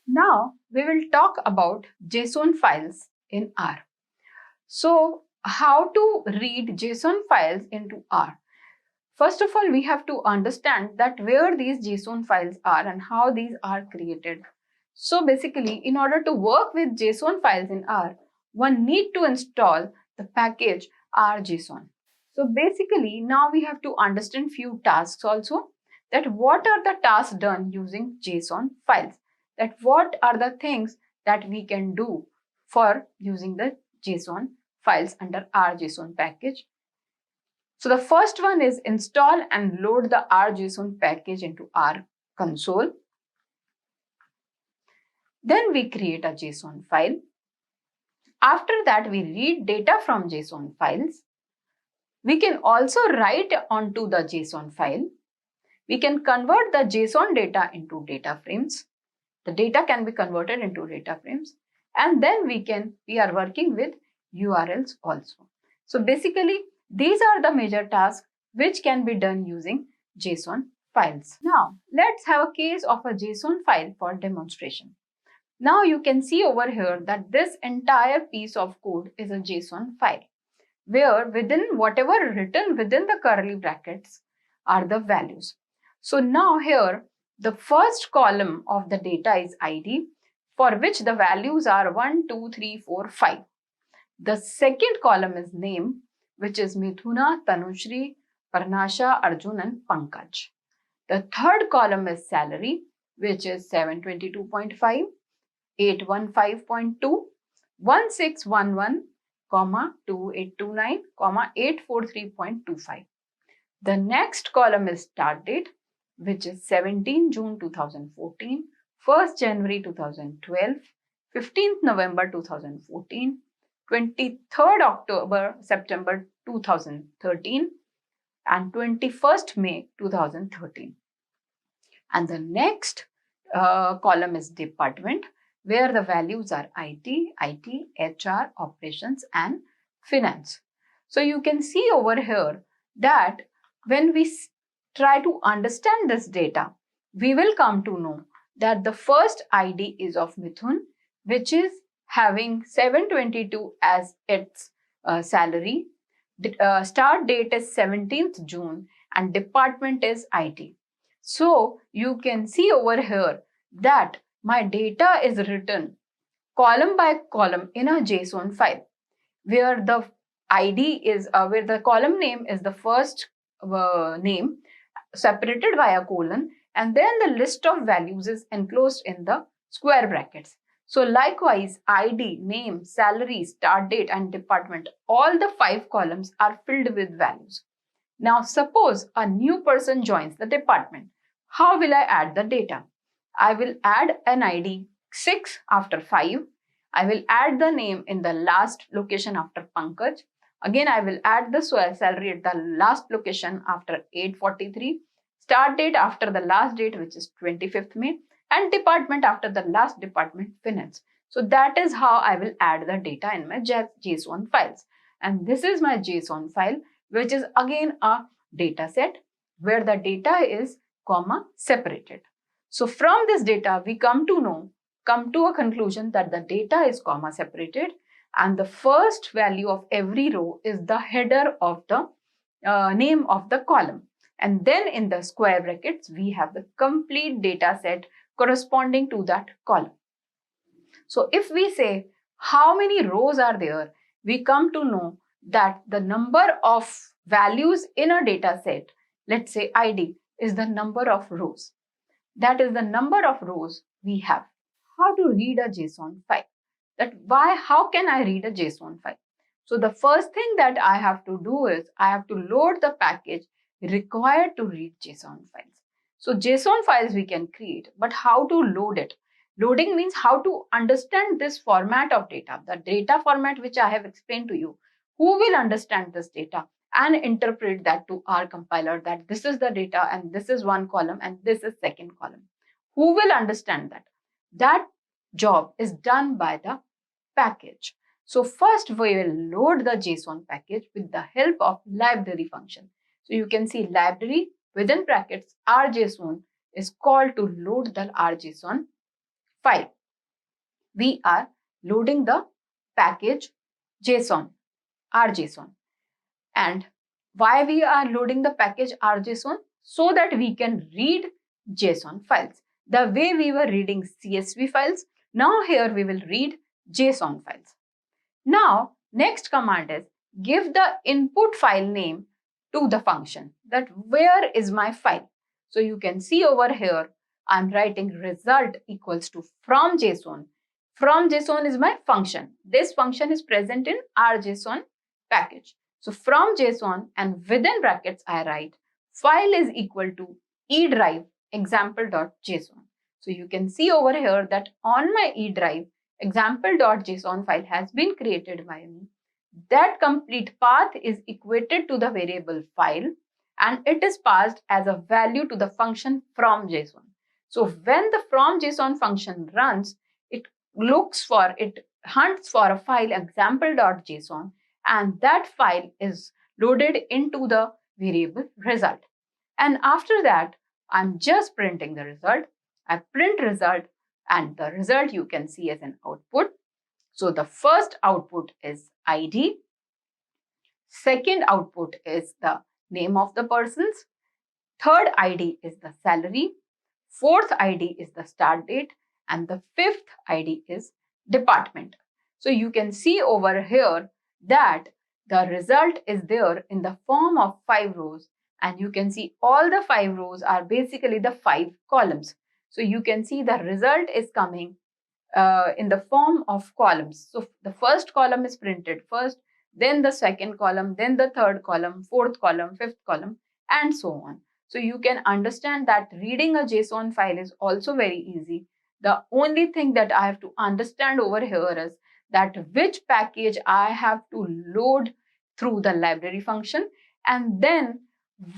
Now we will talk about JSON files in R. So how to read JSON files into R? First of all, we have to understand that where these JSON files are and how these are created. So basically, in order to work with JSON files in R, one need to install the package RJSON. So basically, now we have to understand few tasks also, that what are the tasks done using JSON files, that what are the things that we can do for using the JSON files under RJSON package. So the first one is install and load the RJSON package into R console. Then we create a JSON file. After that, we read data from JSON files. We can also write onto the JSON file. We can convert the JSON data into data frames. The data can be converted into data frames. And then we are working with URLs also. So basically, these are the major tasks which can be done using JSON files. Now, let's have a case of a JSON file for demonstration. Now you can see over here that this entire piece of code is a JSON file, where within whatever written within the curly brackets are the values. So now here, the first column of the data is ID, for which the values are 1, 2, 3, 4, 5. The second column is name, which is Mithuna, Tanushri, Parnasha, Arjun and Pankaj. The third column is salary, which is 722.5, 815.2, 1611, 2829, 843.25. The next column is start date, which is 17 June 2014, 1st January 2012, 15th November 2014, 23rd September 2013 and 21st May 2013. And the next column is department, where the values are IT, HR, operations and finance. So you can see over here that when we try to understand this data, we will come to know that the first ID is of Mithun, which is having 722 as its salary. Start date is 17th June and department is IT. So you can see over here that my data is written column by column in a JSON file, where the ID is, where the column name is the first name separated by a colon, and then the list of values is enclosed in the square brackets. So likewise, ID, name, salary, start date and department, all the 5 columns are filled with values. Now suppose a new person joins the department. How will I add the data? I will add an ID 6 after 5. I will add the name in the last location after Pankaj. Again, I will add the salary at the last location after 843. Start date after the last date, which is 25th May. And department after the last department, finance. So that is how I will add the data in my JSON files. And this is my JSON file, which is again a data set where the data is separated. So from this data, we come to a conclusion that the data is separated, and the first value of every row is the header of the name of the column. And then in the square brackets, we have the complete data set corresponding to that column. So if we say how many rows are there, we come to know that the number of values in a data set, let's say ID, is the number of rows. That is the number of rows we have. How to read a JSON file? How can I read a JSON file? So the first thing that I have to do is I have to load the package required to read JSON files. So JSON files we can create, but how to load it? Loading means how to understand this format of data, the data format which I have explained to you. Who will understand this data and interpret that to our compiler that this is the data and this is one column and this is second column? Who will understand that? That job is done by the package. So first we will load the JSON package with the help of library function. So you can see library within brackets rjson is called to load the rjson file. We are loading the package JSON, rjson. And why we are loading the package rjson? So that we can read JSON files. The way we were reading CSV files, now here we will read JSON files. Now, next command is give the input file name to the function, that where is my file. So you can see over here, I'm writing result equals to from JSON. From JSON is my function. This function is present in rjson package. So from JSON and within brackets, I write file is equal to E drive example.json. So you can see over here that on my E drive, example.json file has been created by me. That complete path is equated to the variable file and it is passed as a value to the function from JSON. So when the from JSON function runs, it hunts for a file example.json and that file is loaded into the variable result. And after that, I'm just printing the result. I print result and the result you can see as an output. So the first output is ID. Second output is the name of the persons. Third ID is the salary. Fourth ID is the start date. And the fifth ID is department. So you can see over here that the result is there in the form of 5 rows. And you can see all the 5 rows are basically the 5 columns. So you can see the result is coming in the form of columns. So the first column is printed first, then the second column, then the third column, fourth column, fifth column, and so on. So you can understand that reading a JSON file is also very easy. The only thing that I have to understand over here is that which package I have to load through the library function, and then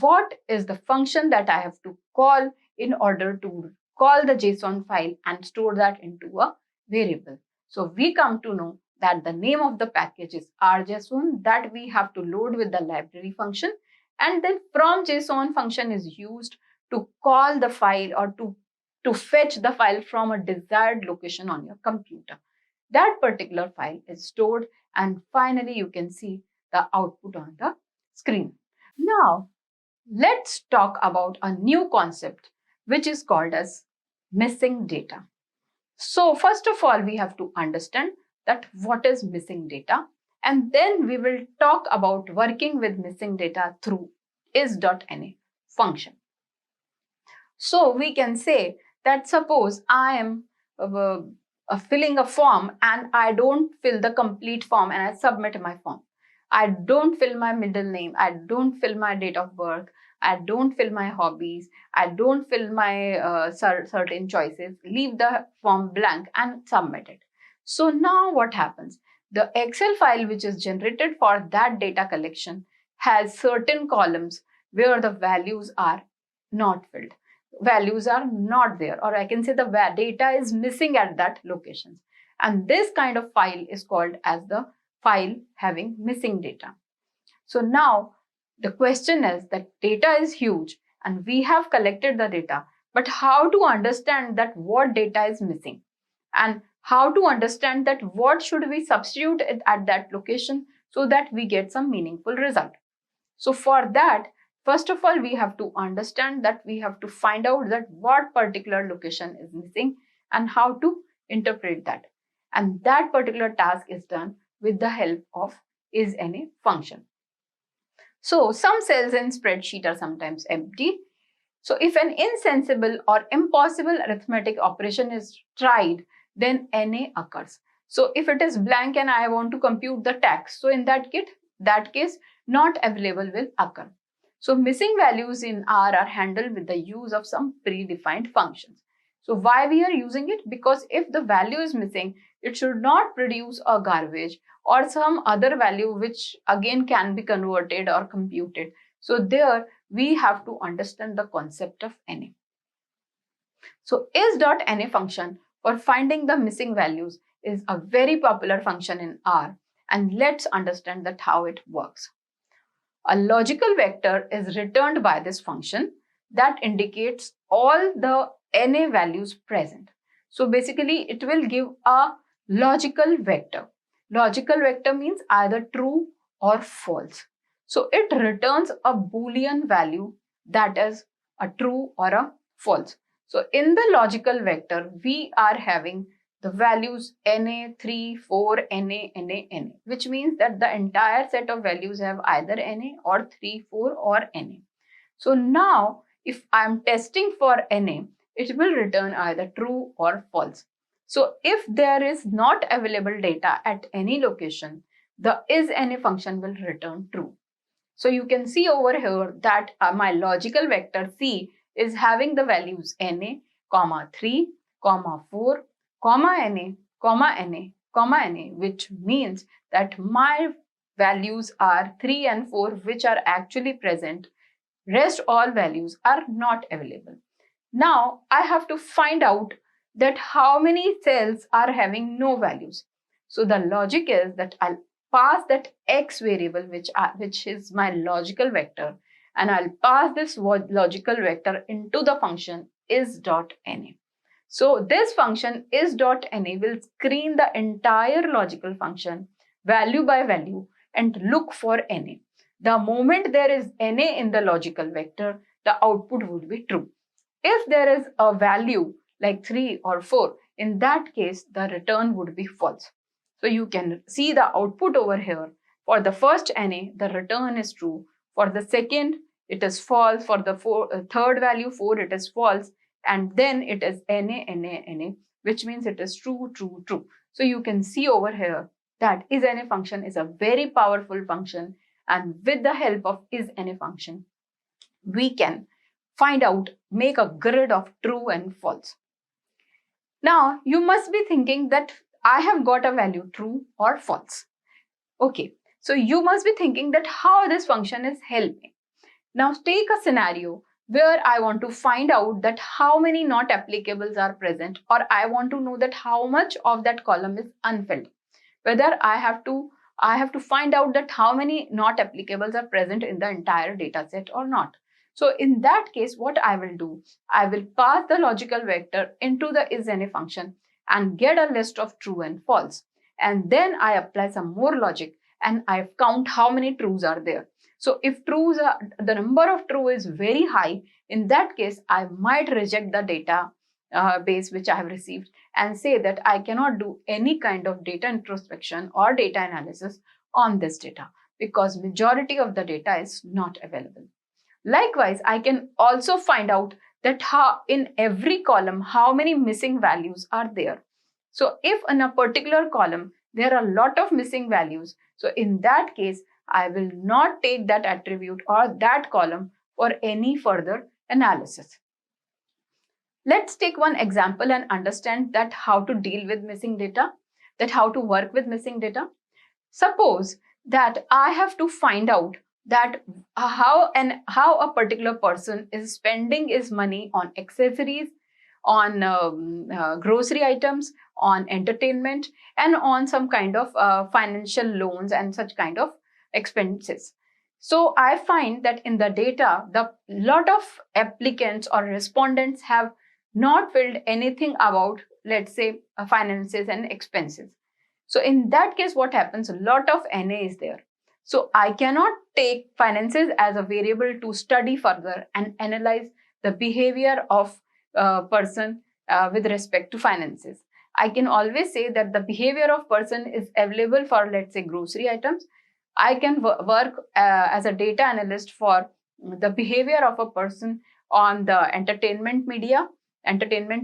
what is the function that I have to call in order to call the JSON file and store that into a variable. So we come to know that the name of the package is rjson that we have to load with the library function, and then from JSON function is used to call the file or to fetch the file from a desired location on your computer. That particular file is stored and finally you can see the output on the screen. Now, let's talk about a new concept which is called as missing data. So first of all, we have to understand that what is missing data, and then we will talk about working with missing data through is.na function. So we can say that suppose I am filling a form and I don't fill the complete form and I submit my form. I don't fill my middle name, I don't fill my date of birth, I don't fill my hobbies, I don't fill my certain choices, leave the form blank and submit it. So now what happens? The Excel file which is generated for that data collection has certain columns where the values are not filled. Values are not there, or I can say the data is missing at that locations. And this kind of file is called as the file having missing data. So now the question is that data is huge and we have collected the data, but how to understand that what data is missing and how to understand that what should we substitute at that location so that we get some meaningful result. So for that, first of all, we have to understand that we have to find out that what particular location is missing and how to interpret that. And that particular task is done with the help of is.na function. So some cells in spreadsheet are sometimes empty. So if an insensible or impossible arithmetic operation is tried, then NA occurs. So if it is blank and I want to compute the tax, so in that case, not available will occur. So missing values in R are handled with the use of some predefined functions. So why we are using it? Because if the value is missing, it should not produce a garbage or some other value which again can be converted or computed. So there we have to understand the concept of NA. So is.na function for finding the missing values is a very popular function in R, and let's understand that how it works. A logical vector is returned by this function that indicates all the NA values present. So basically it will give a logical vector. Logical vector means either true or false. So it returns a Boolean value that is a true or a false. So in the logical vector, we are having the values NA, 3, 4, NA, NA, NA, which means that the entire set of values have either NA or 3, 4 or NA. So now if I am testing for NA, it will return either true or false. So if there is not available data at any location, the isNA function will return true. So you can see over here that my logical vector C is having the values NA, 3, 4, NA, NA, which means that my values are 3 and 4, which are actually present. Rest all values are not available. Now I have to find out that how many cells are having no values. So the logic is that I'll pass that x variable, which is my logical vector, and I'll pass this logical vector into the function is.na. So this function is.na will screen the entire logical function value by value and look for na. The moment there is na in the logical vector, the output would be true. If there is a value like 3 or 4, in that case, the return would be false. So you can see the output over here. For the first NA, the return is true. For the second, it is false. For the third value, 4, it is false. And then it is NA, NA, NA, which means it is true, true, true. So you can see over here that isNA function is a very powerful function. And with the help of isNA function, we can make a grid of true and false. Now, you must be thinking that I have got a value true or false. Okay, so you must be thinking that how this function is helping. Now, take a scenario where I want to find out that how many not applicables are present, or I want to know that how much of that column is unfilled. Whether I have to find out that how many not applicables are present in the entire data set or not. So in that case, what I will do, I will pass the logical vector into the isNA function and get a list of true and false. And then I apply some more logic and I count how many trues are there. So if the number of true is very high, in that case, I might reject the data base which I have received and say that I cannot do any kind of data introspection or data analysis on this data because majority of the data is not available. Likewise, I can also find out that in every column, how many missing values are there. So if in a particular column, there are a lot of missing values, so in that case, I will not take that attribute or that column for any further analysis. Let's take one example and understand that how to deal with missing data, that how to work with missing data. Suppose that I have to find out that how a particular person is spending his money on accessories, on grocery items, on entertainment, and on some kind of financial loans and such kind of expenses. So I find that in the data, the lot of applicants or respondents have not filled anything about, let's say, finances and expenses. So in that case, what happens? A lot of NA is there. So I cannot take finances as a variable to study further and analyze the behavior of a person with respect to finances. I can always say that the behavior of person is available for, let's say, grocery items. I can work as a data analyst for the behavior of a person on the entertainment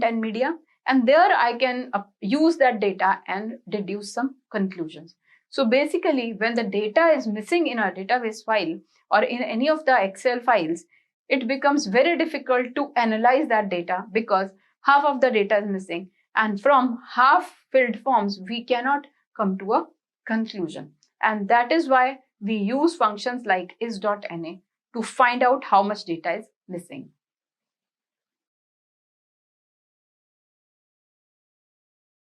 and media. And there I can use that data and deduce some conclusions. So basically, when the data is missing in a database file or in any of the Excel files, it becomes very difficult to analyze that data because half of the data is missing. And from half-filled forms, we cannot come to a conclusion. And that is why we use functions like is.na to find out how much data is missing.